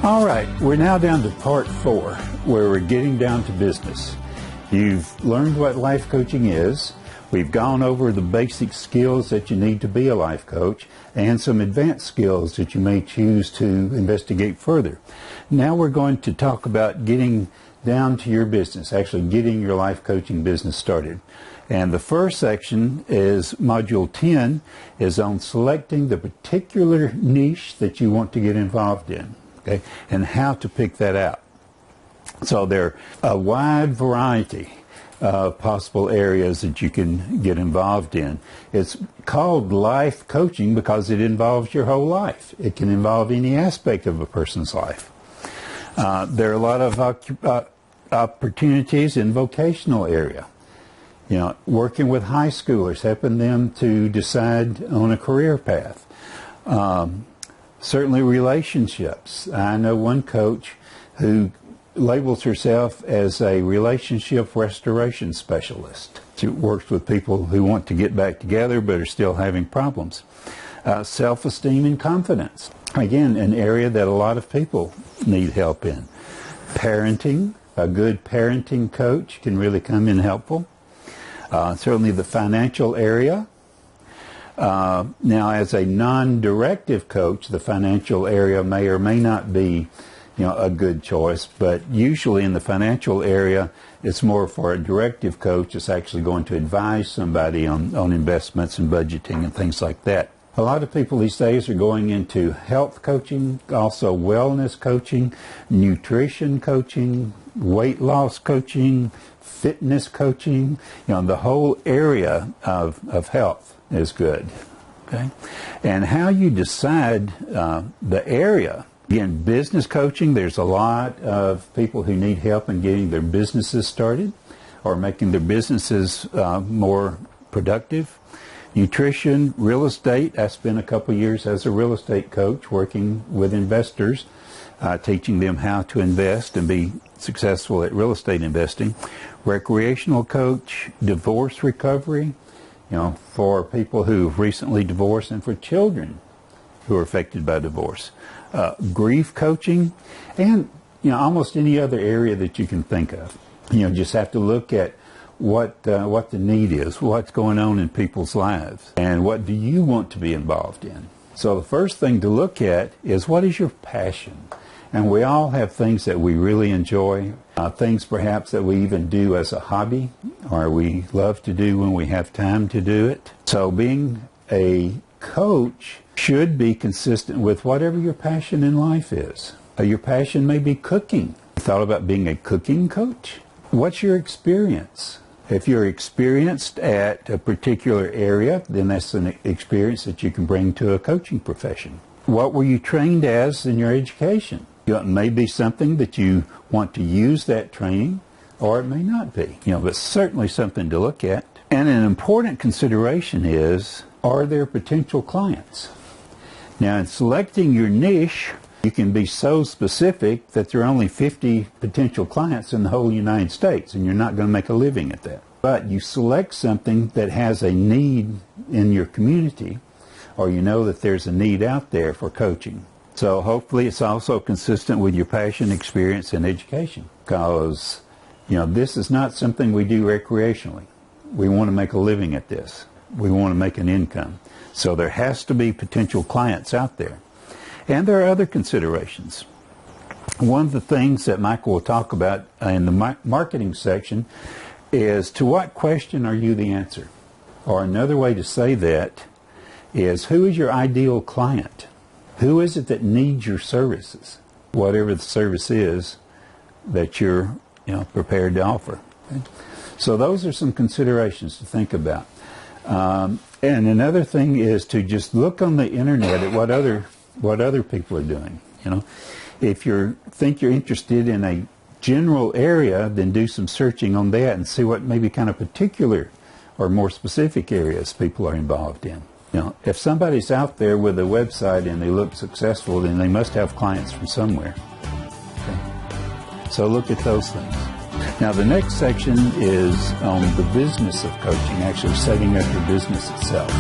All right, we're now down to part 4, where we're getting down to business. You've learned what life coaching is. We've gone over the basic skills that you need to be a life coach and some advanced skills that you may choose to investigate further. Now we're going to talk about getting down to your business, actually getting your life coaching business started. And the first section is Module 10, is on selecting the particular niche that you want to get involved in, okay, and how to pick that out. So there are a wide variety of possible areas that you can get involved in. It's called life coaching because it involves your whole life. It can involve any aspect of a person's life. There are a lot of opportunities in vocational area. You know, working with high schoolers, helping them to decide on a career path. Certainly relationships. I know one coach who labels herself as a relationship restoration specialist. She works with people who want to get back together but are still having problems. Self-esteem and confidence. Again, an area that a lot of people need help in. Parenting. A good parenting coach can really come in helpful. Certainly the financial area. Now, as a non-directive coach, the financial area may or may not be, a good choice, but usually in the financial area, it's more for a directive coach. It's actually going to advise somebody on investments and budgeting and things like that. A lot of people these days are going into health coaching, also wellness coaching, nutrition coaching, weight loss coaching, fitness coaching. The whole area of health is good. Okay, and how you decide the area. Again, business coaching, there's a lot of people who need help in getting their businesses started or making their businesses more productive. Nutrition, real estate. I spent a couple of years as a real estate coach working with investors, teaching them how to invest and be successful at real estate investing. Recreational coach, divorce recovery, for people who've recently divorced and for children who are affected by divorce. Grief coaching, and almost any other area that you can think of. Just have to look at what the need is, what's going on in people's lives, and what do you want to be involved in. So the first thing to look at is, what is your passion? And we all have things that we really enjoy, things perhaps that we even do as a hobby, or we love to do when we have time to do it. So being a coach should be consistent with whatever your passion in life is. Your passion may be cooking. You thought about being a cooking coach? What's your experience? If you're experienced at a particular area, then that's an experience that you can bring to a coaching profession. What were you trained as in your education? It may be something that you want to use that training, or it may not be. But certainly something to look at. And an important consideration is, are there potential clients? Now, in selecting your niche, you can be so specific that there are only 50 potential clients in the whole United States, and you're not going to make a living at that. But you select something that has a need in your community, or you know that there's a need out there for coaching. So hopefully it's also consistent with your passion, experience, and education. Because, this is not something we do recreationally. We want to make a living at this. We want to make an income. So there has to be potential clients out there. And there are other considerations. One of the things that Michael will talk about in the marketing section is, to what question are you the answer? Or another way to say that is, who is your ideal client? Who is it that needs your services? Whatever the service is that you're prepared to offer. Okay? So those are some considerations to think about. And another thing is to just look on the internet at what other people are doing. If you think you're interested in a general area, then do some searching on that and see what maybe kind of particular or more specific areas people are involved in. If somebody's out there with a website and they look successful, then they must have clients from somewhere. Okay. So look at those things. Now, the next section is on the business of coaching, actually setting up your business itself.